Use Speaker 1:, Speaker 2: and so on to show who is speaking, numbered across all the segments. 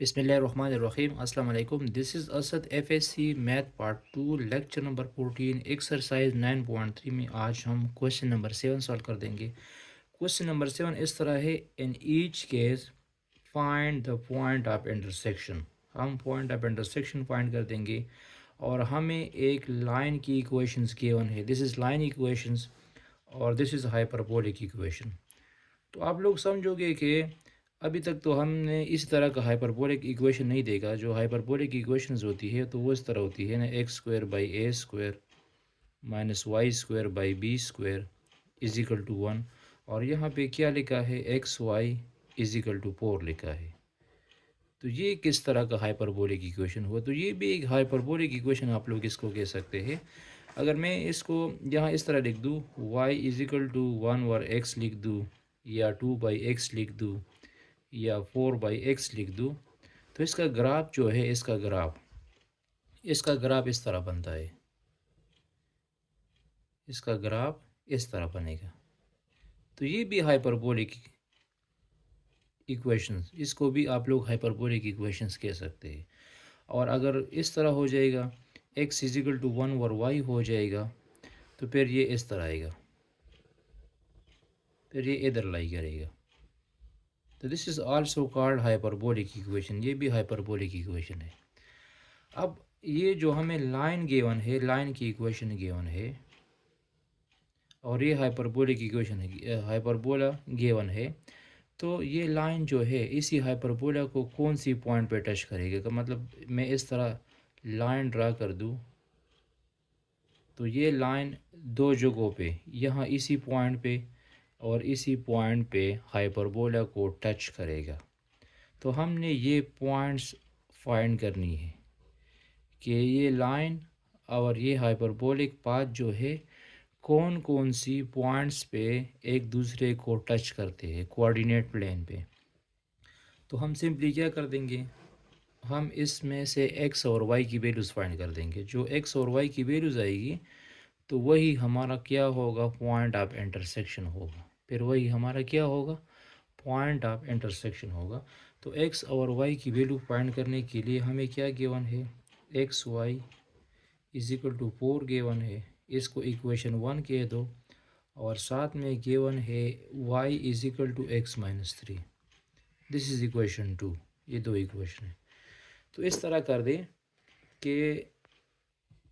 Speaker 1: बिस्मिल्लाहिर्रहमानिर्रहीम अस्सलाम वालेकुम। This is Asad FSc math part 2 lecture number 14 exercise 9.3 में आज हम क्वेश्चन नंबर 7 सॉल्व कर देंगे। क्वेश्चन नंबर 7 इस तरह है, इन each case find the point of intersection. हम पॉइंट ऑफ इंटरसेक्शन फाइंड कर देंगे और हमें एक लाइन की इक्वेशंस गिवन है। दिस इज़ लाइन इक्वेशंस और दिस इज़ हाइपरबोलिक इक्वेशन। तो आप लोग समझोगे कि अभी तक तो हमने इस तरह का हाइपरबोलिक इक्वेशन नहीं देखा। जो हाइपरबोलिक इक्वेशंस होती है तो वो इस तरह होती है ना, x square by A square minus y square by B square is equal to 1। और यहाँ पे क्या लिखा है, x y is equal to 4 लिखा है। तो ये किस तरह का हाइपरबोलिक इक्वेशन हुआ? तो ये भी एक हाइपरबोलिक इक्वेशन आप लोग इसको कह सकते हैं। अगर मैं इसको यहाँ इस तरह लिख दूँ, y इज इक्वल टू 1 और x लिख दूँ, या 2/x लिख दूँ, या 4/x लिख दूँ, तो इसका ग्राफ जो है, इसका ग्राफ इस तरह बनता है। इसका ग्राफ इस तरह बनेगा। तो ये भी हाइपरबोलिक इक्वेशंस, इसको भी आप लोग हाइपरबोलिक इक्वेशंस कह सकते हैं। और अगर इस तरह हो जाएगा, x इज इक्वल टू 1 और y हो जाएगा, तो फिर ये इस तरह आएगा, फिर ये इधर लाई करेगा। तो this is also called hyperbolic equation. ये भी हाइपरबोलिक इक्वेशन है। अब ये जो हमें लाइन गिवन है, लाइन की इक्वेशन गिवन है, और ये हाइपरबोलिक इक्वेशन है, हाइपरबोला गिवन है। तो ये लाइन जो है, इसी हाइपरबोला को कौन सी पॉइंट पे टच करेगा? का मतलब मैं इस तरह लाइन ड्रा कर दूँ, तो ये लाइन दो जगहों पे, यहाँ इसी पॉइंट पे और इसी पॉइंट पे हाइपरबोला को टच करेगा। तो हमने ये पॉइंट्स फाइंड करनी है कि ये लाइन और ये हाइपरबोलिक पाथ जो है, कौन कौन सी पॉइंट्स पे एक दूसरे को टच करते हैं कोऑर्डिनेट प्लेन पे। तो हम सिंपली क्या कर देंगे, हम इसमें से x और y की वैल्यूज़ फाइंड कर देंगे। जो x और y की वैल्यूज़ आएगी, तो वही हमारा क्या होगा, पॉइंट ऑफ इंटरसेक्शन होगा। फिर वही हमारा क्या होगा, पॉइंट ऑफ इंटरसेक्शन होगा। तो x और y की वैल्यू फाइंड करने के लिए हमें क्या गिवन है, x y is equal to 4 given है, इसको इक्वेशन 1 कह दो। और साथ में गिवन है y is equal to x minus 3, this is equation 2। ये दो इक्वेशन है। तो इस तरह कर दें कि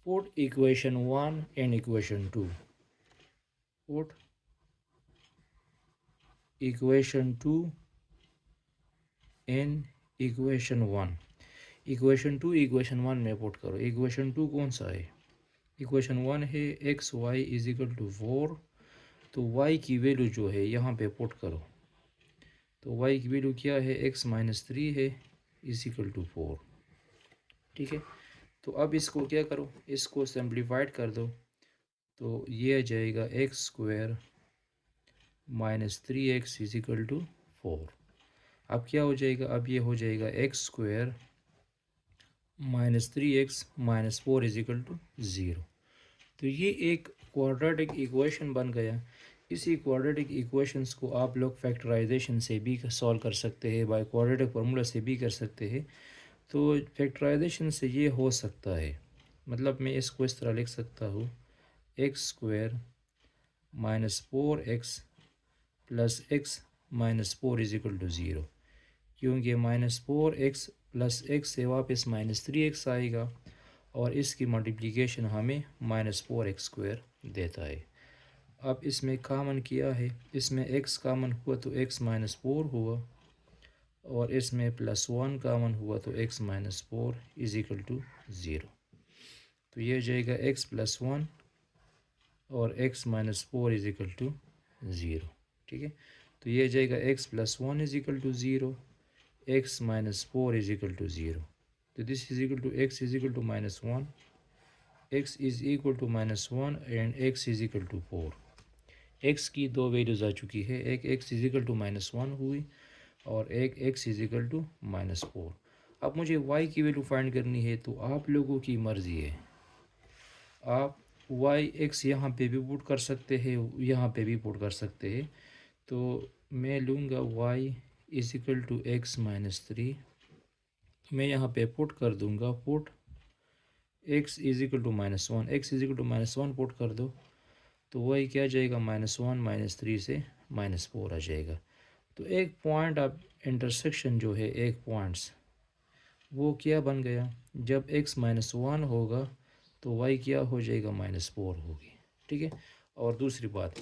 Speaker 1: put equation 1 and equation 2, put equation 2 in equation 1। Equation 2 equation 1 में पुट करो। इक्वेशन 2 कौन सा है, इक्वेशन 1 है x y is equal to 4। तो y की वैल्यू जो है यहाँ पे पुट करो। तो y की वैल्यू क्या है, x माइनस 3 है, इज इक्वल टू 4। ठीक है। तो अब इसको क्या करो, इसको सिंप्लीफाइड कर दो। तो ये आ जाएगा x square minus 3x is equal to 4। अब क्या हो जाएगा, अब ये हो जाएगा x square minus 3x minus 4 is equal to 0। तो ये एक क्वाड्रेटिक इक्वेशन बन गया। इसी क्वाड्रेटिक इक्वेशंस को आप लोग फैक्टराइजेशन से भी सॉल्व कर सकते हैं, बाय क्वाड्रेटिक फार्मूला से भी कर सकते हैं। तो फैक्टराइजेशन से ये हो सकता है, मतलब मैं इसको इस तरह लिख सकता हूँ, x square minus 4x plus x minus 4 is equal to 0। क्योंकि -4x प्लस एक्स से वापस -3x आएगा, और इसकी मल्टीप्लिकेशन हमें -4x स्क्वायर देता है। अब इसमें कामन किया है, इसमें x कामन हुआ तो x माइनस 4 हुआ, और इसमें +1 कामन हुआ तो x minus 4 is equal to 0। तो ये हो जाएगा x प्लस 1 और x minus 4 is equal to 0। ठीक है। तो ये हो जाएगा x plus 1 is equal to 0, x minus 4 is equal to 0। तो this is equal to x is equal to -1, x is equal to -1 and x is equal to 4। x की दो values आ चुकी है, एक x इज इक्वल टू -1 हुई और एक x is equal to -4। अब मुझे y की वैल्यू फाइंड करनी है, तो आप लोगों की मर्ज़ी है। आप y x यहाँ पे भी पुट कर सकते हैं, यहाँ पे भी पुट कर सकते हैं। तो मैं लूँगा y is equal to x minus 3 मैं यहाँ पे पुट कर दूँगा, put x is equal to -1, x is equal to -1 put कर दो तो वही क्या जाएगा, -1 -3 से -4 आ जाएगा। तो एक पॉइंट ऑफ इंटरसेक्शन जो है, एक पॉइंट्स वो क्या बन गया, जब x -1 होगा तो y क्या हो जाएगा, -4 होगी। ठीक है। और दूसरी बात,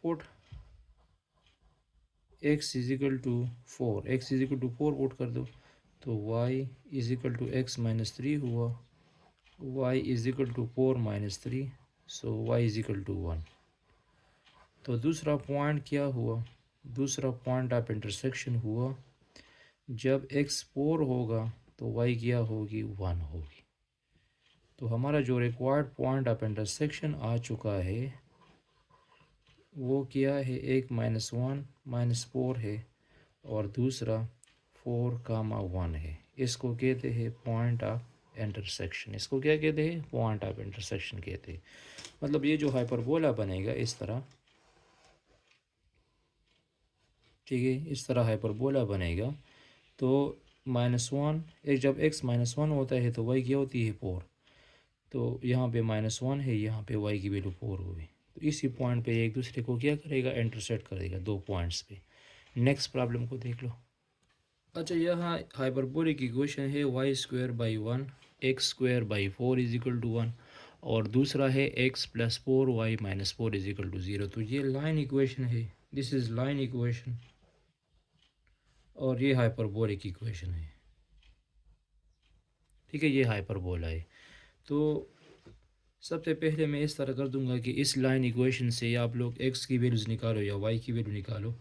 Speaker 1: put x is equal to 4, x is equal to 4 पुट कर दो तो y is equal to x -3 हुआ, y is equal to 4 -3, so y is equal to 1। तो दूसरा पॉइंट क्या हुआ, दूसरा पॉइंट ऑफ इंटरसेक्शन हुआ जब x 4 होगा तो y क्या होगी, 1 होगी। तो हमारा जो रिक्वायर्ड पॉइंट ऑफ इंटरसेक्शन आ चुका है वो क्या है, एक -1 -4 है और दूसरा 4, 1 है। इसको कहते हैं पॉइंट ऑफ इंटरसेक्शन। इसको क्या कहते हैं, पॉइंट ऑफ इंटरसेक्शन कहते हैं। मतलब ये जो हाइपरबोला बनेगा इस तरह, ठीक है, इस तरह हाइपरबोला बनेगा। तो -1, एक जब x -1 होता है तो y क्या होती है, 4। तो यहाँ पे -1 है, यहाँ पे y की वैल्यू 4 होगी। तो इसी पॉइंट पे एक दूसरे को क्या करेगा, इंटरसेक्ट करेगा दो पॉइंट्स पे। नेक्स्ट प्रॉब्लम को देख लो। अच्छा, यहाँ हाइपरबोलिक इक्वेशन है y² / 1 x² / 4 is equal to 1 और दूसरा है x + 4y - 4 is equal to 0। तो ये लाइन इक्वेशन है, दिस इज़ लाइन इक्वेशन और ये हाइपरबोलिक इक्वेशन है। ठीक है, ये हाइपरबोला है। तो सबसे पहले मैं इस तरह कर दूंगा कि इस लाइन इक्वेशन से आप लोग x की वैल्यूज़ निकालो या y की वैल्यू निकालो।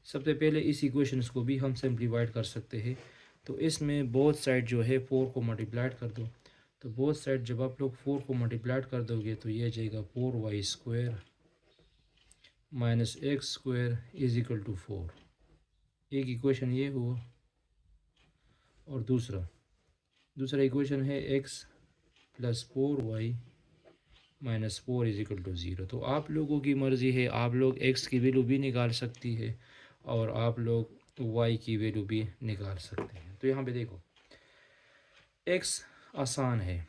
Speaker 1: सबसे पहले इस इक्वेशंस को भी हम सिंप्लीफाइड कर सकते हैं। तो इसमें बोथ साइड जो है 4 को मल्टीप्लाइड कर दो। तो बोथ साइड जब आप लोग 4 को मल्टीप्लाइड कर दोगे तो ये जाएगा 4y² - x² is equal to 4। एक इक्वेशन ये हुआ और दूसरा इक्वेशन है x + 4y - 4 is equal to 0। तो आप लोगों की मर्ज़ी है, आप लोग x की वैल्यू भी निकाल सकती है और आप लोग y की वैल्यू भी निकाल सकते हैं। तो यहाँ पे देखो, x आसान है,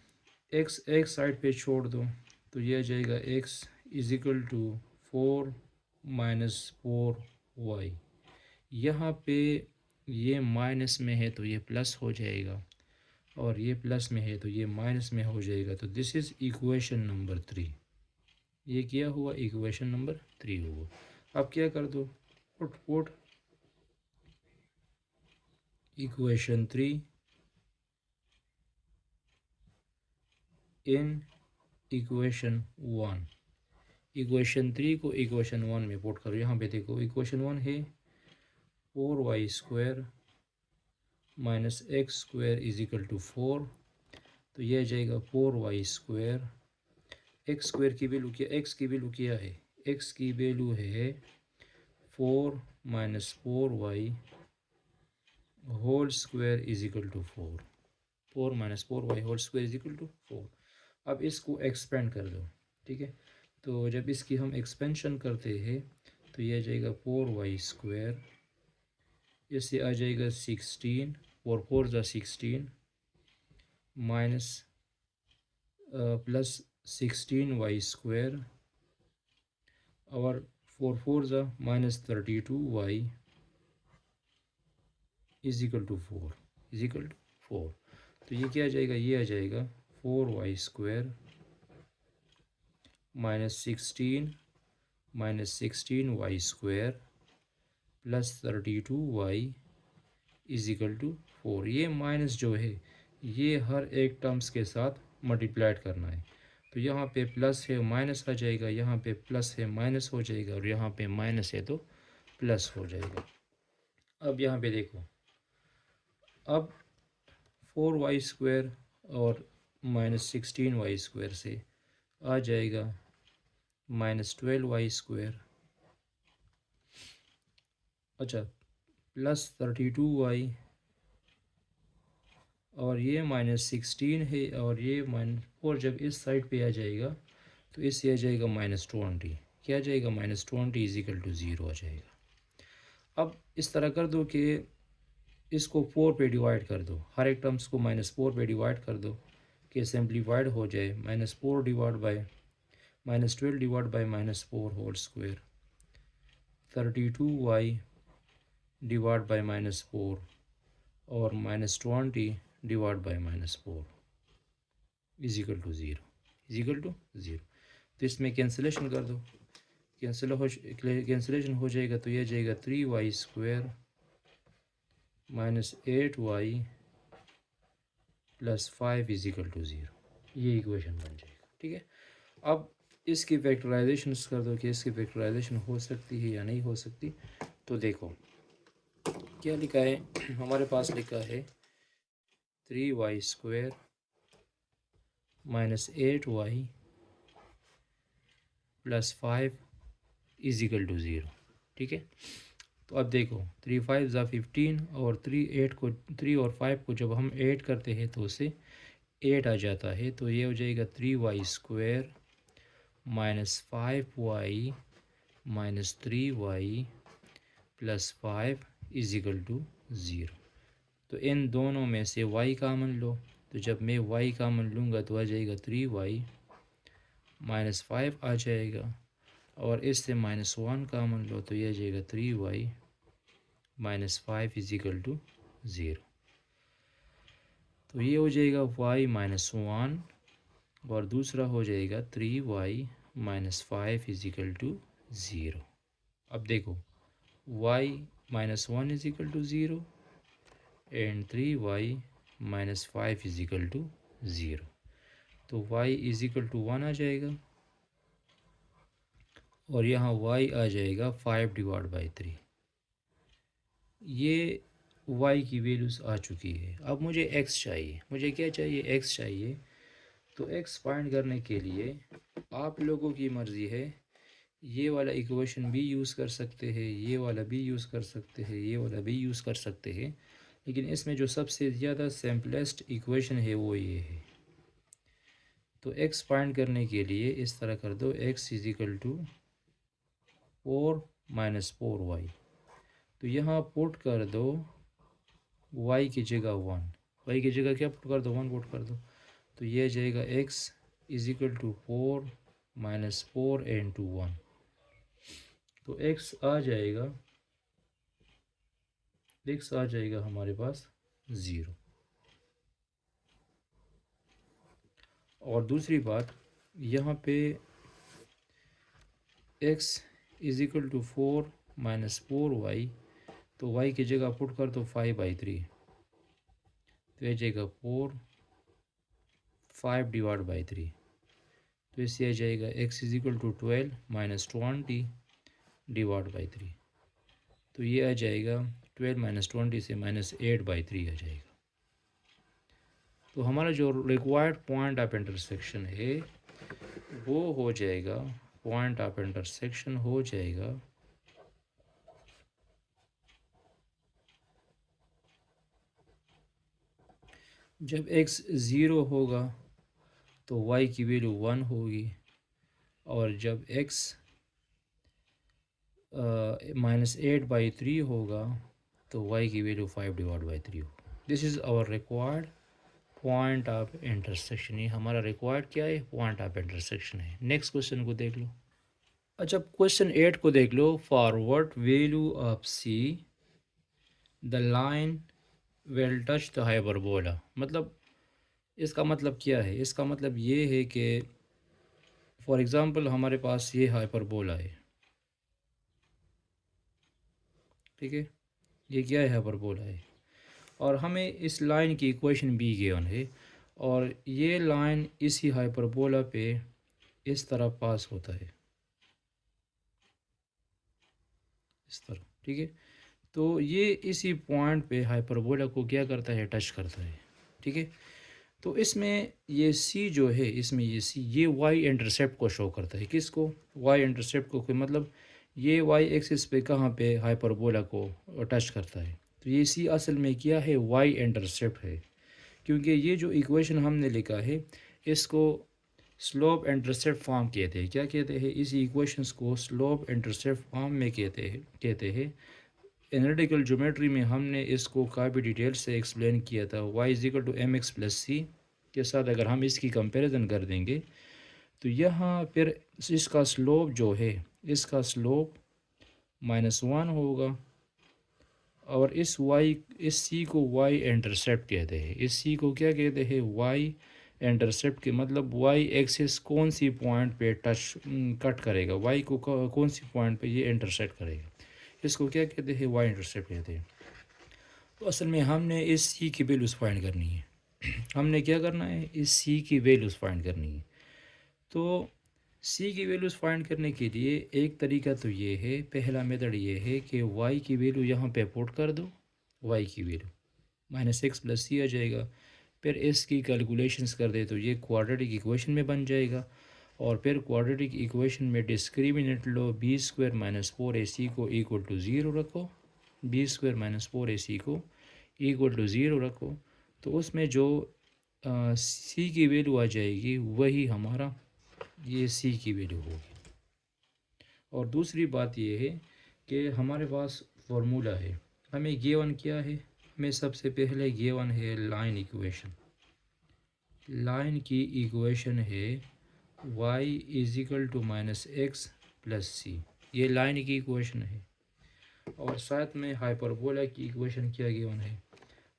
Speaker 1: x एक साइड पे छोड़ दो तो यह जाएगा x is equal to 4 - 4y। यहाँ पे ये माइनस में है तो ये प्लस हो जाएगा और ये प्लस में है तो ये माइनस में हो जाएगा। तो दिस इज़ इक्वेशन नंबर 3। ये क्या हुआ, इक्वेशन नंबर 3 हुआ। अब क्या कर दो, put equation 3 in equation 1। Equation 3 को इक्वेशन 1 में पुट करो। यहाँ पे देखो, इक्वेशन 1 है 4y² - x² is equal to 4। तो यह जाएगा 4y²। x² की वैल्यू क्या, x की वैल्यू क्या है, x की वैल्यू है 4 - 4y whole square is equal to 4। 4 - 4y whole square is equal to 4। अब इसको एक्सपेंड कर दो। ठीक है, तो जब इसकी हम एक्सपेंशन करते हैं तो यह जाएगा 4y², इससे आ जाएगा 16, 4 4 ज़ा 16 माइनस प्लस 16y² और 4 4 ज़ा -32y is equal to 4, is equal to 4। तो ये क्या आ जाएगा, ये आ जाएगा 4y² -16 -16y² plus 32y is equal to 4। ये माइनस जो है ये हर एक टर्म्स के साथ मल्टीप्लाइड करना है। तो यहाँ पे प्लस है माइनस आ जाएगा, यहाँ पे प्लस है माइनस हो जाएगा और यहाँ पे माइनस है तो प्लस हो जाएगा। अब यहाँ पे देखो, अब 4y² और -16y² से आ जाएगा -12y², अच्छा प्लस 32y और ये -16 है और ये -4 जब इस साइड पे आ जाएगा तो इससे आ जाएगा -20। क्या आ जाएगा, -20 इज इक्वल टू 0 आ जाएगा। अब इस तरह कर दो कि इसको 4 पे डिवाइड कर दो, हर एक टर्म्स को -4 पे डिवाइड कर दो कि सिंप्लीफाइड हो जाए। -4 divide by -12 divide by -4 whole square, 32y divide by -4 और -20 divide by -4 is equal to zero, is equal to zero. तो इसमें कैंसिलेशन कर दो, कैंसिलेशन हो जाएगा तो यह जाएगा 3y square -8y plus 5 is equal to zero. ये इक्वेशन बन जाएगा। ठीक है, अब इसकी फैक्टराइजेशन कर दो कि इसकी फैक्टराइजेशन हो सकती है या नहीं हो सकती। तो देखो क्या लिखा है, हमारे पास लिखा है 3y square -8y plus 5 is equal to zero. ठीक है, तो अब देखो 3 5 ज़ा 15 और 3 और 5 को जब हम ऐड करते हैं तो उससे 8 आ जाता है। तो ये हो जाएगा 3y square -5y -3y plus 5 is equal to zero. तो इन दोनों में से y कामन लो, तो जब मैं y कामन लूँगा तो आ जाएगा 3y -5 आ जाएगा, और इससे -1 कामन लो तो यह आ जाएगा 3y -5 is equal to zero. तो ये हो जाएगा y -1 और दूसरा हो जाएगा 3y -5 is equal to zero. अब देखो y -1 is equal to zero and 3y -5 is equal to zero. तो y इज इक्वल टू 1 आ जाएगा और यहाँ y आ जाएगा 5 डिवाइड बाई 3। ये y की वैल्यूज़ आ चुकी है। अब मुझे x चाहिए, मुझे क्या चाहिए, x चाहिए। तो x फाइंड करने के लिए आप लोगों की मर्ज़ी है, ये वाला इक्वेशन भी यूज़ कर सकते हैं, ये वाला भी यूज़ कर सकते हैं, ये वाला भी यूज़ कर सकते हैं, लेकिन इसमें जो सबसे ज़्यादा सिंपलेस्ट इक्वेशन है वो ये है। तो x फाइंड करने के लिए इस तरह कर दो, x is equal to 4 -4y। तो यहाँ पुट कर दो y की जगह 1, y की जगह क्या पुट कर दो, 1 पुट कर दो। तो ये जाएगा x is equal to 4 -4 and to 1। तो x आ जाएगा हमारे पास 0। और दूसरी बात यहाँ पे x is equal to 4 -4y, तो y की जगह पुट कर दो 5/3। तो ये जाएगा 4 5 डिवाइड बाई 3। तो इससे आ जाएगा x is equal to 12 -20 divide by 3। तो ये आ जाएगा 12 -20 से -8/3 आ जाएगा। तो हमारा जो रिक्वायर्ड पॉइंट ऑफ इंटरसेक्शन है वो हो जाएगा, पॉइंट ऑफ इंटरसेक्शन हो जाएगा जब x 0 होगा तो y की वैल्यू 1 होगी, और जब x -8/3 होगा तो y की वैल्यू 5 डिवाइड बाई 3 होगा। This is our required point of intersection. ये हमारा रिक्वायर्ड क्या है, पॉइंट ऑफ इंटरसेक्शन है। नेक्स्ट क्वेश्चन को देख लो। अच्छा, क्वेश्चन 8 को देख लो। For what value of C the line will touch the hyperbola. मतलब इसका मतलब क्या है, इसका मतलब ये है कि फॉर एग्ज़ाम्पल हमारे पास ये हाइपरबोला है, ठीक है, ये क्या है, हाइपरबोला है, और हमें इस लाइन की इक्वेशन बी गिवन है, और ये लाइन इसी हाइपरबोला पे इस तरह पास होता है, इस तरह, ठीक है। तो ये इसी पॉइंट पे हाइपरबोला को क्या करता है, टच करता है, ठीक है। तो इसमें ये सी जो है, इसमें ये सी, ये वाई इंटरसेप्ट को शो करता है, किसको, वाई इंटरसेप्ट को, कि मतलब ये वाई एक्सिस पे कहाँ पे हाइपरबोला को टच करता है। तो ये सी असल में क्या है, वाई इंटरसेप्ट है, क्योंकि ये जो इक्वेशन हमने लिखा है इसको स्लोप इंटरसेप्ट फॉर्म कहते हैं। क्या कहते हैं, इस इक्वेशंस को स्लोप इंटरसेप्ट फॉर्म में कहते हैं एनालिटिकल ज्योमेट्री में हमने इसको काफ़ी डिटेल से एक्सप्लेन किया था। y is equal to M X plus C के साथ अगर हम इसकी कंपैरिजन कर देंगे तो यहाँ फिर इसका स्लोप जो है, इसका स्लोप -1 होगा और इस सी को y इंटरसेप्ट कहते हैं। इस सी को क्या कहते हैं? y इंटरसेप्ट के मतलब y एक्सिस कौन सी पॉइंट पे कट करेगा, y को कौन सी पॉइंट पे ये इंटरसेप्ट करेगा, इसको क्या कहते हैं? y इंटरसेप्ट कहते हैं। तो असल में हमने इस सी की वैल्यूज़ फाइंड करनी है। हमने क्या करना है? इस सी की वैल्यूज़ फाइंड करनी है। तो सी की वैल्यूज़ फाइंड करने के लिए एक तरीका तो ये है, पहला मेथड ये है कि y की वैल्यू यहाँ पे पुट कर दो, y की वैल्यू -x प्लस सी आ जाएगा। फिर इसकी कैलकुलेशंस कर दे तो ये क्वाड्रेटिक इक्वेशन में बन जाएगा और फिर क्वाड्रेटिक इक्वेशन में डिस्क्रिमिनेंट लो बी स्क्वायर माइनस 4ac को इक्वल टू ज़ीरो रखो, बी स्क्वायर माइनस 4ac को इक्वल टू ज़ीरो रखो। तो उसमें जो सी की वैल्यू आ जाएगी वही हमारा ये सी की वैल्यू होगी। और दूसरी बात ये है कि हमारे पास फार्मूला है, हमें गिवन क्या है? हमें सबसे पहले गिवन है लाइन इक्वेशन। लाइन की इक्वेशन है y is equal to -x plus C, ये लाइन की इक्वेशन है। और साथ में हाइपरबोला की इक्वेशन क्या गिवन है?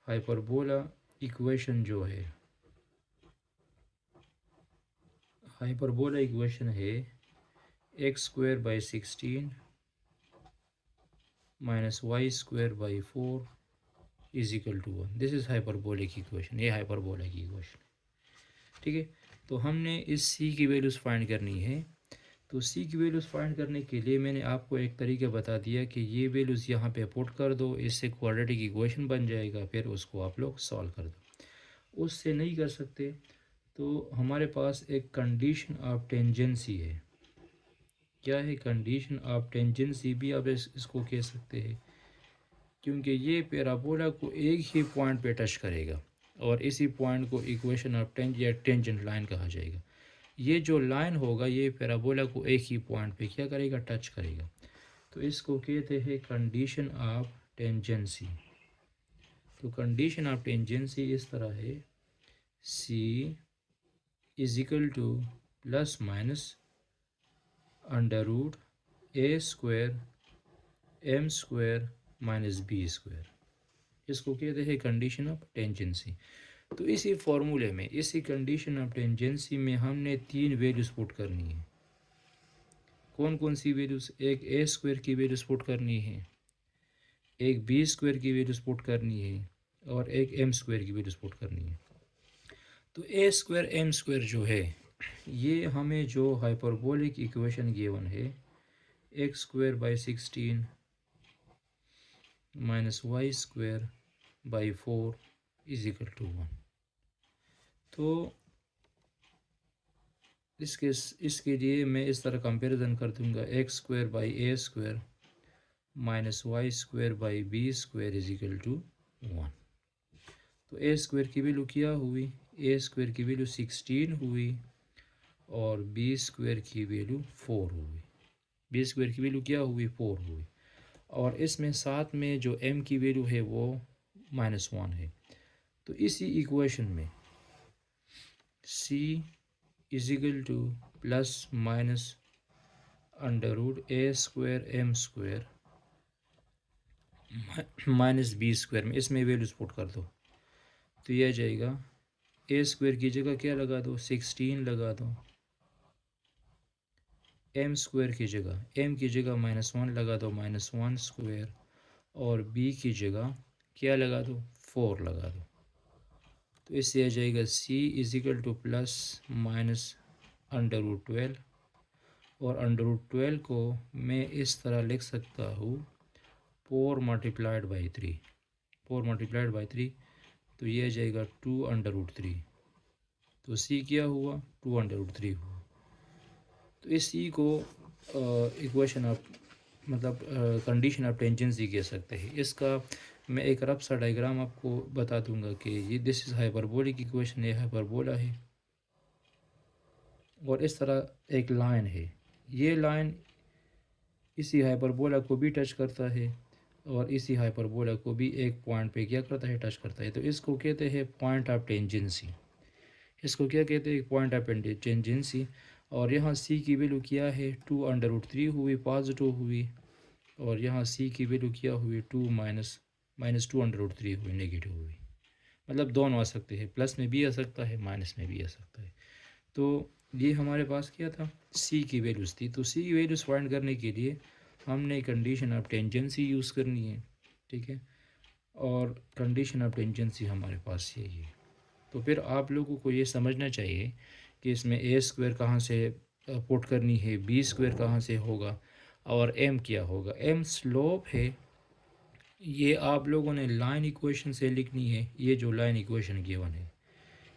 Speaker 1: हाइपरबोला इक्वेशन जो है, हाइपरबोला इक्वेशन है x² by 16 minus y² by 4 is equal to 1। This is hyperbolic equation, ये हाइपरबोला की इक्वेशन, ठीक है। तो हमने इस सी की वैल्यूज़ फाइंड करनी है। तो सी की वैल्यूज़ फाइंड करने के लिए मैंने आपको एक तरीका बता दिया कि ये वैल्यूज़ यहाँ पे पुट कर दो, इससे क्वाड्रेटिक इक्वेशन बन जाएगा, फिर उसको आप लोग सॉल्व कर दो। उससे नहीं कर सकते तो हमारे पास एक कंडीशन ऑफ टेंजेंसी है। क्या है? कंडीशन ऑफ टेंजेंसी भी आप इसको कह सकते हैं, क्योंकि ये पैराबोला को एक ही पॉइंट पे टच करेगा और इसी पॉइंट को इक्वेशन ऑफ टेंजेंट लाइन कहा जाएगा। ये जो लाइन होगा ये पैराबोला को एक ही पॉइंट पे क्या करेगा? टच करेगा। तो इसको कहते हैं कंडीशन ऑफ टेंजेंसी। तो कंडीशन ऑफ टेंजेंसी इस तरह है, C is equal to plus minus under root A square M square minus B square, इसको कहते हैं कंडीशन ऑफ टेंजेंसी। तो इसी फॉर्मूले में, इसी कंडीशन ऑफ टेंजेंसी में हमने तीन वैल्यूज पुट करनी है। कौन कौन सी वैल्यूज? एक ए स्क्वायर की वैल्यूज पुट करनी है, एक बी स्क्वायर की वैल्यूज पुट करनी है और एक एम स्क्वायर की वैल्यूज पुट करनी है। तो ए स्क्वायर एम स्क्वायर जो है ये हमें जो हाइपरबोलिक इक्वेशन गिवन है x² by 16 minus y² by 4 is equal to 1। तो इसके लिए मैं इस तरह कंपैरिजन कर दूंगा, x² by a² minus y² by b² is equal to 1। तो a² की वैल्यू क्या हुई? a² की वैल्यू 16 हुई और b² की वैल्यू 4 हुई। b² की वैल्यू क्या हुई? 4 हुई। और इसमें साथ में जो m की वैल्यू है वो -1 है। तो इसी इक्वेशन में c is equal to plus minus under root a² m² minus b² में इसमें वैल्यूज पुट कर दो तो यह आ जाएगा a² की जगह क्या लगा दो? 16 लगा दो, m² की जगह, m की जगह -1 लगा दो, -1² और b की जगह क्या लगा दो? 4 लगा दो। तो इससे आ जाएगा c is equal to plus minus under root 12 और अंडर रूट 12 को मैं इस तरह लिख सकता हूँ 4 मल्टीप्लाइड बाई 3, 4 मल्टीप्लाइड बाई 3, तो ये आ जाएगा 2 अंडर रूट 3। तो c क्या हुआ? 2 अंडर रूट 3 हुआ। तो इस c को इक्वेशन ऑफ मतलब कंडीशन ऑफ टेंजेंसी कह सकते हैं। इसका मैं एक रफ सा डायग्राम आपको बता दूंगा कि ये दिस इज़ हाइपरबोलिक इक्वेशन, ये हाइपरबोला है और इस तरह एक लाइन है, ये लाइन इसी हाइपरबोला को भी टच करता है और इसी हाइपरबोला को भी एक पॉइंट पे क्या करता है, टच करता है। तो इसको कहते हैं पॉइंट ऑफ टेंजेंसी। इसको क्या कहते हैं, पॉइंट ऑफ टेंजेंसी। और यहाँ सी की वैल्यू क्या है, 2√3 हुई, पॉजिटिव हुई। और यहाँ सी की वैल्यू क्या हुई, 2 माइनस 2√3 हुई, नेगेटिव हुई। मतलब दोनों आ सकते हैं, प्लस में भी आ सकता है, माइनस में भी आ सकता है। तो ये हमारे पास क्या था, सी की वैल्यूज़ थी। तो सी की वैल्यूज़ फाइंड करने के लिए हमने कंडीशन ऑफ टेंजेंसी यूज़ करनी है, ठीक है। और कंडीशन ऑफ टेंजेंसी हमारे पास यही है। तो फिर आप लोगों को ये समझना चाहिए कि इसमें ए स्क्वायर कहाँ से पुट करनी है, बी स्क्वायर कहाँ से होगा, और एम क्या होगा। एम स्लोप है, ये आप लोगों ने लाइन इक्वेशन से लिखनी है। ये जो लाइन इक्वेशन गिवन है,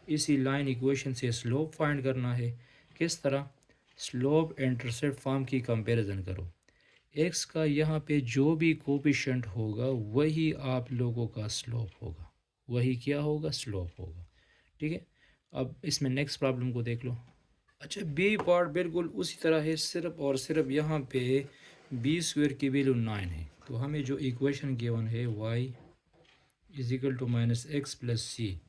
Speaker 1: इसी लाइन इक्वेशन से स्लोप फाइंड करना है। किस तरह, स्लोप इंटरसेप्ट फॉर्म की कंपैरिजन करो। एक्स का यहाँ पे जो भी कोफिशिएंट होगा वही आप लोगों का स्लोप होगा, वही क्या होगा, स्लोप होगा, ठीक है। अब इसमें नेक्स्ट प्रॉब्लम को देख लो। अच्छा, बी पार्ट बिल्कुल उसी तरह है, सिर्फ और सिर्फ यहाँ पे बी स्क्वायर की वैल्यू 9 है। तो हमें जो इक्वेशन गिवन है y is equal to -x plus C,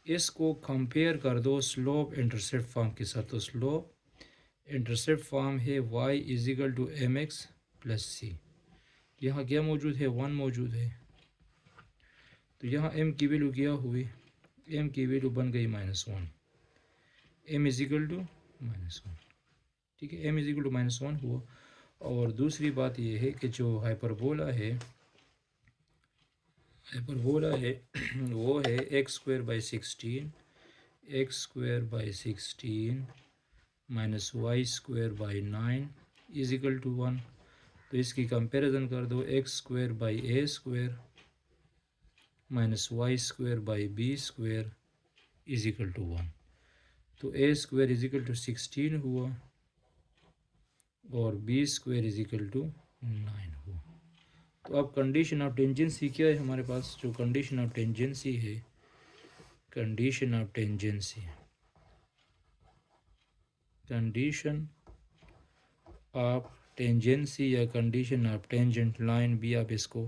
Speaker 1: इसको कंपेयर कर दो स्लोप इंटरसेप्ट फॉर्म के साथ। तो स्लोप इंटरसेप्ट फॉर्म है y is equal to mx plus C. यहाँ क्या मौजूद है, 1 मौजूद है। तो यहाँ m की वैल्यू क्या हुई, m की वैल्यू बन गई -1, m इज इक्वल टू -1, ठीक है। m इज इक्वल टू -1 हुआ। और दूसरी बात यह है कि जो हाइपरबोला है वो है x² by 16 minus y² by 9 is equal to 1। तो इसकी कंपैरिजन कर दो, x² by a² minus y² by b² is equal to 1। तो a² इज इक्वल टू 16 हुआ और b² इज इक्वल टू 9 हुआ। तो अब कंडीशन ऑफ टेंजेंसी क्या है हमारे पास, जो कंडीशन ऑफ टेंजेंसी है, condition of tangency, condition of tangency या कंडीशन ऑफ टेंजेंट लाइन भी आप इसको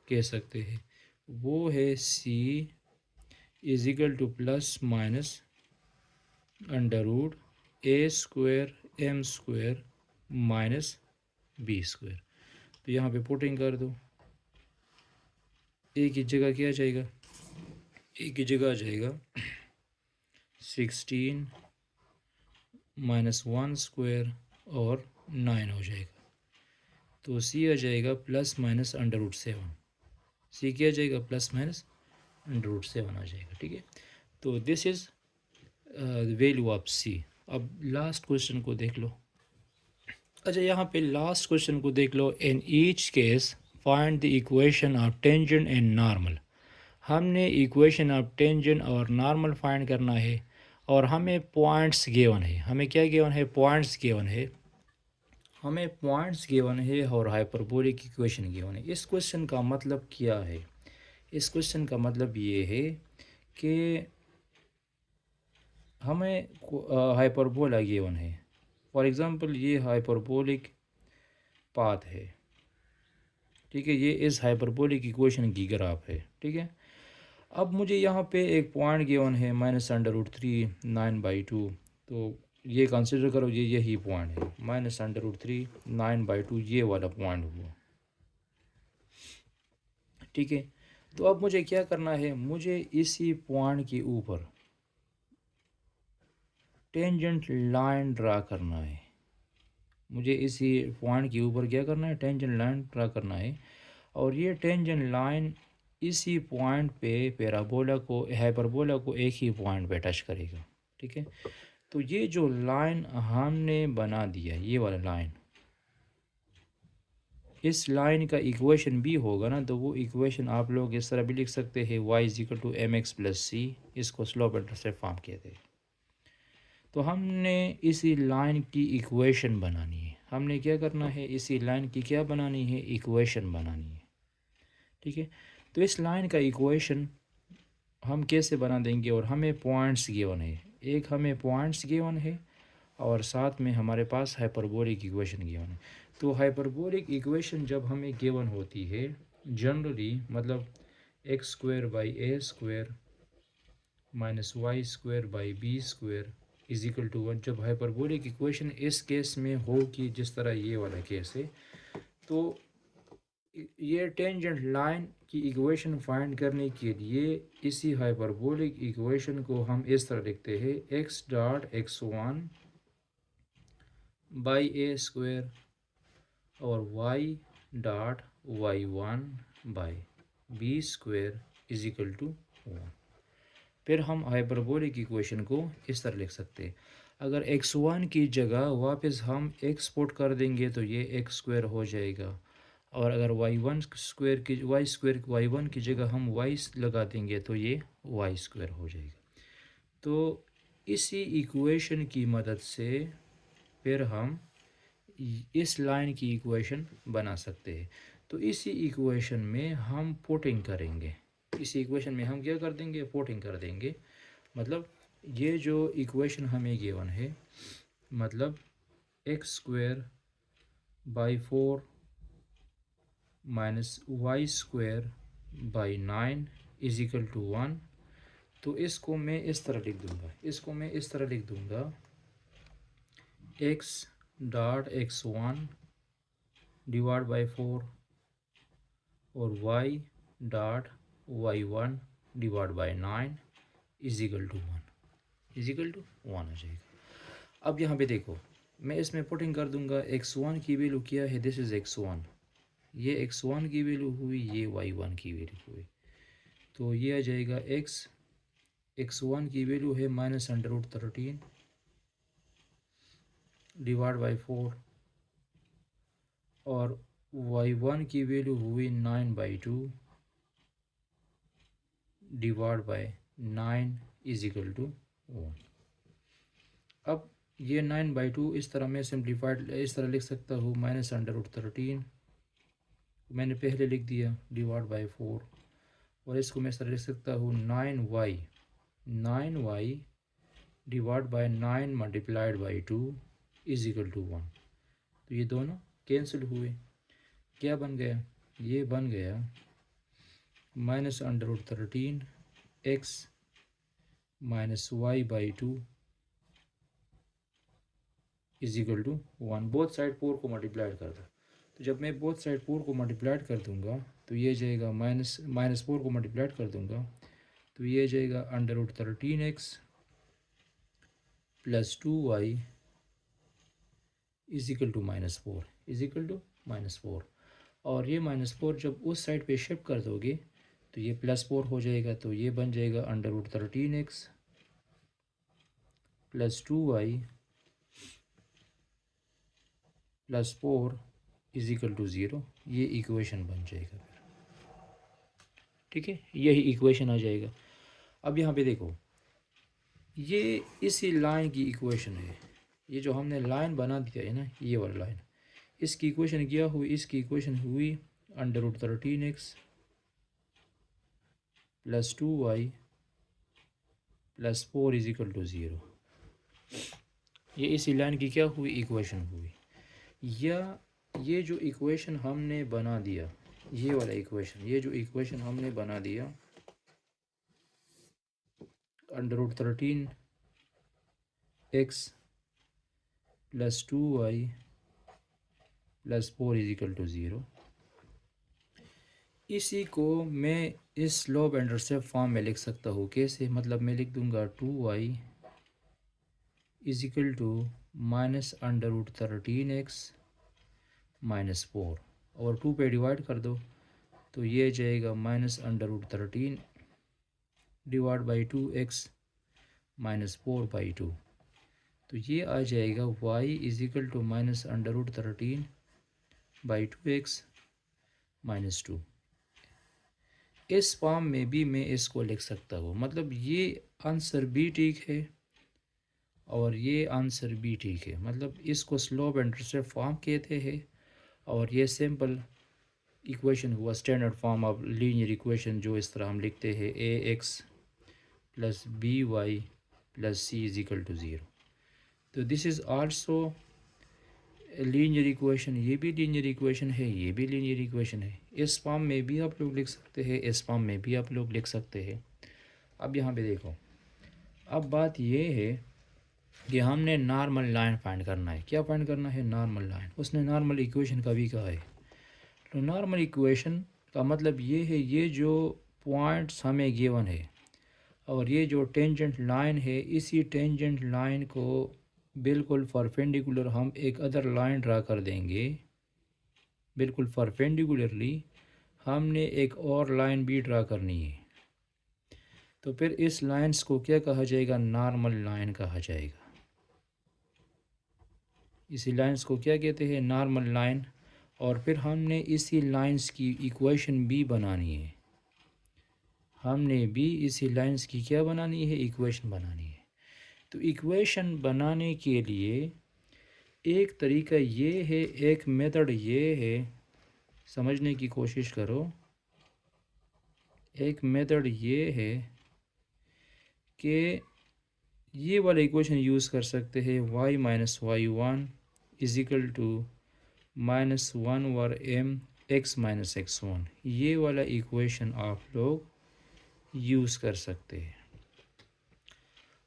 Speaker 1: कह सकते हैं, वो है C is equal to plus minus √a² m² minus b²। तो यहाँ पे पुटिंग कर दो, ए की जगह क्या आ जाएगा, ए की जगह आ जाएगा 16 -1² और 9 हो जाएगा। तो सी आ जाएगा प्लस माइनस √7, सी क्या आ जाएगा, प्लस माइनस √7 आ जाएगा, ठीक है। तो दिस इज़ वैल्यू ऑफ सी। अब लास्ट क्वेश्चन को देख लो। अच्छा, यहाँ पे लास्ट क्वेश्चन को देख लो। In each case find the equation of tangent and normal. हमने इक्वेशन ऑफ टेंजेंट और नॉर्मल फाइंड करना है, और हमें पॉइंट्स गिवन है। हमें क्या गिवन है, पॉइंट्स गिवन है, हमें पॉइंट्स गिवन है और हाइपरबोलिक इक्वेशन गिवन है। इस क्वेश्चन का मतलब क्या है, इस क्वेश्चन का मतलब ये है कि हमें हाइपरबोला गिवन है। फॉर एग्ज़ाम्पल ये हाइपरबोलिक पाथ है, ठीक है, ये इस हाइपरबोलिक इक्वेशन की ग्राफ है, ठीक है। अब मुझे यहाँ पे एक पॉइंट गिवन है -√3 9/2। तो ये कंसिडर करो, ये यही पॉइंट है, -√3 9/2, ये वाला पॉइंट हुआ, ठीक है। तो अब मुझे क्या करना है, मुझे इसी पॉइंट के ऊपर टेंजेंट लाइन ड्रा करना है। मुझे इसी पॉइंट के ऊपर क्या करना है, टेंजेंट लाइन ड्रा करना है। और ये टेंजेंट लाइन इसी पॉइंट पे पैराबोला को, हाइपरबोला को एक ही पॉइंट पे टच करेगा, ठीक है। तो ये जो लाइन हमने बना दिया, ये वाला लाइन, इस लाइन का इक्वेशन भी होगा ना, तो वो इक्वेशन आप लोग इस तरह भी लिख सकते हैं, y is equal to mx plus C. इसको स्लोप इंटरसेप्ट फॉर्म कहते हैं। तो हमने इसी लाइन की इक्वेशन बनानी है। हमने क्या करना है, इसी लाइन की क्या बनानी है, इक्वेशन बनानी है, ठीक है। तो इस लाइन का इक्वेशन हम कैसे बना देंगे, और हमें पॉइंट्स गिवन है, एक हमें पॉइंट्स गिवन है और साथ में हमारे पास हाइपरबोलिक इक्वेशन गिवन है। तो हाइपरबोलिक इक्वेशन जब हमें गिवन होती है जनरली मतलब x square by A square minus y square by B square is equal to 1। जब हाइपरबोलिक इक्वेशन इस केस में हो कि जिस तरह ये वाला केस है, तो ये टेंजेंट लाइन की इक्वेशन फाइंड करने के लिए इसी हाइपरबोलिक इक्वेशन को हम इस तरह लिखते हैं, X dot x one by A square और Y dot Y one by B square is equal to 1। फिर हम हाइपरबोलिक इक्वेशन को इस तरह लिख सकते हैं। अगर एक्स वन की जगह वापस हम एक्स पुट कर देंगे तो ये एक्स स्क्वायर हो जाएगा, और अगर वाई वन की जगह हम वाई लगा देंगे तो ये वाई स्क्वायर हो जाएगा। तो इसी इक्वेशन की मदद से फिर हम इस लाइन की इक्वेशन बना सकते हैं। तो इसी इक्वेशन में हम पुटिंग करेंगे, इसी इक्वेशन में हम क्या कर देंगे, पुटिंग कर देंगे। मतलब ये जो इक्वेशन हमें गिवन है, मतलब x square by 4 minus y square by 9 is equal to 1। तो इसको मैं इस तरह लिख दूंगा, x dot x one divide by 4 और Y dot Y one divide by 9 is equal to 1 आ जाएगा। अब यहाँ पे देखो, मैं इसमें पुटिंग कर दूंगा, एक्स वन की वैल्यू क्या है, दिस इज़ एक्स वन, ये एक्स वन की वैल्यू हुई, ये वाई वन की वैल्यू हुई। तो ये आ जाएगा एक्स वन की वैल्यू है -√13 डिवाइड बाई 4 और वाई वन की वैल्यू हुई 9/2 divide by 9 is equal to 1। अब ये 9/2 इस तरह मैं सिंप्लीफाइड इस तरह लिख सकता हूँ, -√13 मैंने पहले लिख दिया डिवाइड बाई 4, और इसको मैं इस तरह लिख सकता हूँ 9y divide by 9 multiplied by 2 is equal to 1। तो ये दोनों कैंसिल हुए, क्या बन गया, ये बन गया -√13 x minus y by 2 is equal to 1। Both side 4 को मल्टीप्लाइड कर दो, तो जब मैं बोथ साइड 4 को मल्टीप्लाइड कर दूंगा तो ये जाएगा -4 को मल्टीप्लाइड कर दूंगा तो ये जाएगा √13x plus 2y is equal to -4 और ये -4 जब उस साइड पे शिफ्ट कर दोगे तो ये +4 हो जाएगा। तो ये बन जाएगा √13x plus 2y plus 4 is equal to 0। ये इक्वेशन बन जाएगा फिर, ठीक है, यही इक्वेशन आ जाएगा। अब यहाँ पे देखो, ये इसी लाइन की इक्वेशन है, ये जो हमने लाइन बना दिया है ना, ये वाला लाइन, इसकी इक्वेशन क्या हुई, इसकी इक्वेशन हुई √13x plus 2y plus 4 is equal to 0। ये इसी लाइन की क्या हुई, इक्वेशन हुई। या ये जो इक्वेशन हमने बना दिया, ये वाला इक्वेशन, ये जो इक्वेशन हमने बना दिया √13x plus 2y plus 4 is equal to 0, इसी को मैं इस लोब इंटरसेप्ट फॉर्म में लिख सकता हूँ। कैसे, मतलब मैं लिख दूंगा 2y is equal to -√13x minus 4 और 2 पे डिवाइड कर दो तो ये जाएगा -√13 डिवाइड बाई 2x माइनस 4/2। तो ये आ जाएगा y is equal to -√13 by 2x minus 2। इस फॉर्म में भी मैं इसको लिख सकता हूँ, मतलब ये आंसर भी ठीक है और ये आंसर भी ठीक है। मतलब इसको स्लोप इंटरसेप्ट फॉर्म कहते हैं और ये सिंपल इक्वेशन हुआ, standard form of linear equation, जो इस तरह हम लिखते हैं ax plus by plus c is equal to 0। तो this is also linear equation, ये भी लीनियर इक्वेशन है, ये भी लीनियर इक्वेशन है। इस फॉर्म में भी आप लोग लिख सकते हैं, इस फॉर्म में भी आप लोग लिख सकते हैं। अब यहाँ पे देखो, अब बात ये है कि हमने नॉर्मल लाइन फाइंड करना है। क्या फाइंड करना है? Normal line. उसने नॉर्मल इक्वेशन का भी कहा है। तो नॉर्मल इक्वेशन का मतलब ये है, ये जो पॉइंट्स हमें गिवन है और ये जो टेंजेंट लाइन है, इसी टेंजेंट लाइन को बिल्कुल परपेंडिकुलर हम एक अदर लाइन ड्रा कर देंगे। बिल्कुल परपेंडिकुलरली हमने एक और लाइन भी ड्रा करनी है। तो फिर इस लाइंस को क्या कहा जाएगा? नॉर्मल लाइन कहा जाएगा। इसी लाइंस को क्या कहते हैं? Normal line. और फिर हमने इसी लाइंस की इक्वेशन भी बनानी है। हमने भी इसी लाइंस की क्या बनानी है? इक्वेशन बनानी है। तो इक्वेशन बनाने के लिए एक तरीका ये है, एक मेथड ये है, समझने की कोशिश करो। एक मेथड ये है कि ये वाला इक्वेशन यूज़ कर सकते हैं, y minus y one is equal to minus one over m x minus x one. ये वाला इक्वेशन आप लोग यूज़ कर सकते हैं।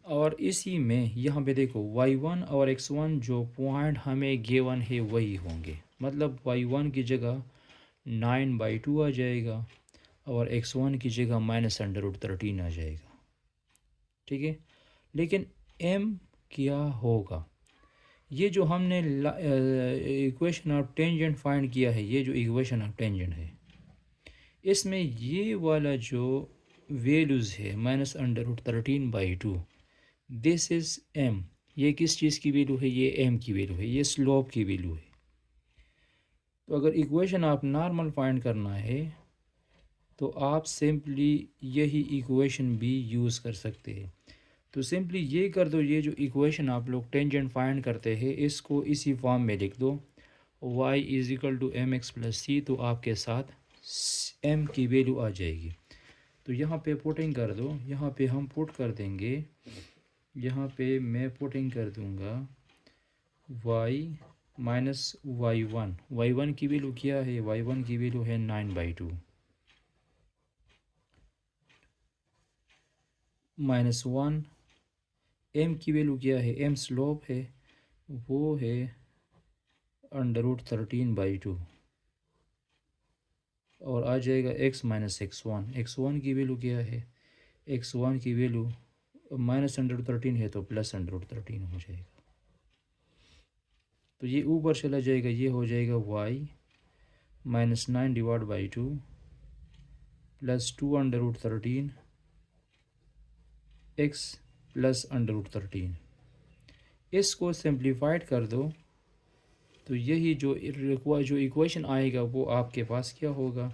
Speaker 1: और इसी में यहाँ पे देखो, y1 और x1 जो पॉइंट हमें गिवन है वही होंगे। मतलब y1 की जगह 9/2 आ जाएगा और x1 की जगह -√13 आ जाएगा। ठीक है। लेकिन m क्या होगा? ये जो हमने इक्वेशन ऑफ टेंजेंट फाइंड किया है, ये जो इक्वेशन ऑफ टेंजेंट है, इसमें ये वाला जो वैल्यूज़ है -√13/2, दिस इज़ m। ये किस चीज़ की वैल्यू है? ये m की वैल्यू है, ये स्लोप की वैल्यू है। तो अगर इक्वेशन आप नॉर्मल फाइंड करना है तो आप सिंपली यही इक्वेशन भी यूज़ कर सकते हैं। तो सिंपली ये कर दो, ये जो इक्वेशन आप लोग टेंजेंट फाइंड करते हैं इसको इसी फॉर्म में लिख दो, y is equal to M X plus C. तो आपके साथ m की वैल्यू आ जाएगी। तो यहाँ पे पुटिंग कर दो, यहाँ पे हम पुट कर देंगे, यहाँ पे मैं पुटिंग कर दूँगा y माइनस वाई वन की वैल्यू क्या है? y1 की वैल्यू है 9/2 माइनस वन। m की वैल्यू क्या है? m स्लोप है, वो है √13/2 और आ जाएगा x माइनस x1 की वैल्यू क्या है? x1 की वैल्यू -√13 है तो +√13 हो जाएगा। तो ये ऊपर चला जाएगा, ये हो जाएगा y -9/2 प्लस 2√13 x प्लस √13। इसको सिंप्लीफाइड कर दो तो यही जो इक्वेशन आएगा वो आपके पास क्या होगा?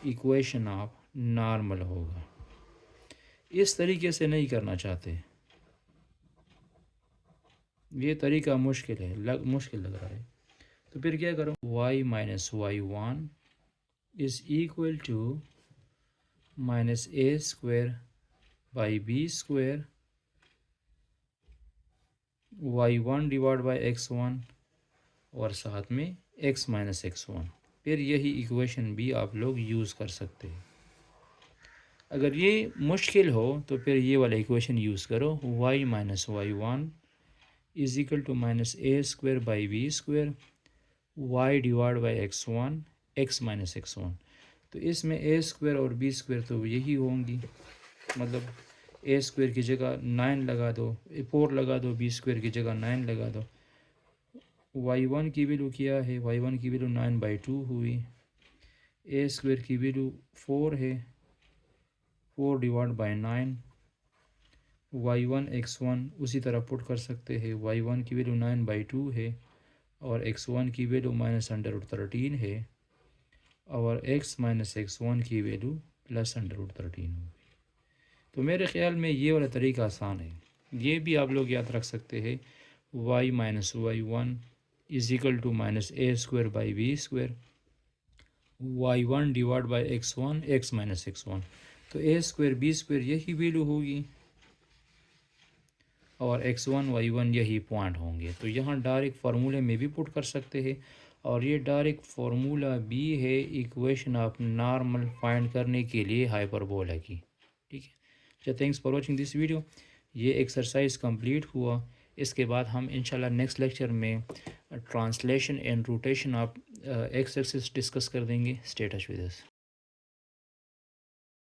Speaker 1: इक्वेशन ऑफ नॉर्मल होगा। इस तरीके से नहीं करना चाहते, ये तरीका मुश्किल है, मुश्किल लग रहा है। तो फिर क्या करूँ? y minus y one is equal to minus a square by B square y1 divide by x1 और साथ में x माइनस x1। फिर यही इक्वेशन भी आप लोग यूज़ कर सकते हैं। अगर ये मुश्किल हो तो फिर ये वाला इक्वेशन यूज़ करो, y minus y one is equal to minus a square by B square y divide by x1 x minus x1। तो इसमें ए स्क्वायर और बी स्क्वायर तो यही होंगी, मतलब ए स्क्वायर की जगह 9 लगा दो, 4 लगा दो, बी स्क्वायर की जगह 9 लगा दो। y1 की वैल्यू क्या है? y1 की वैल्यू 9/2 हुई। ए स्क्वायर की वैल्यू 4 है, 4 डिवाइड बाई 9। y1 x1 उसी तरह पुट कर सकते हैं, y1 की वैल्यू 9/2 है और x1 की वैल्यू -√13 है और x माइनस x1 की वैल्यू +√13 होगी। तो मेरे ख़्याल में ये वाला तरीका आसान है, ये भी आप लोग याद रख सकते हैं। y minus y one is equal to minus a square by B square y1 divide by x1 x minus x1। तो ए स्क्वायर बी स्क्वायर यही वैल्यू होगी। और x1 y1 यही पॉइंट होंगे। तो यहाँ डायरेक्ट फार्मूले में भी पुट कर सकते हैं, और ये डायरेक्ट फार्मूला भी है इक्वेशन ऑफ नॉर्मल फाइंड करने के लिए हाइपरबोला की। ठीक है। अच्छा, thanks for watching this video. ये एक्सरसाइज कंप्लीट हुआ। इसके बाद हम इंशाल्लाह नेक्स्ट लेक्चर में translation and rotation of x axis discuss कर देंगे। Stay touch with us.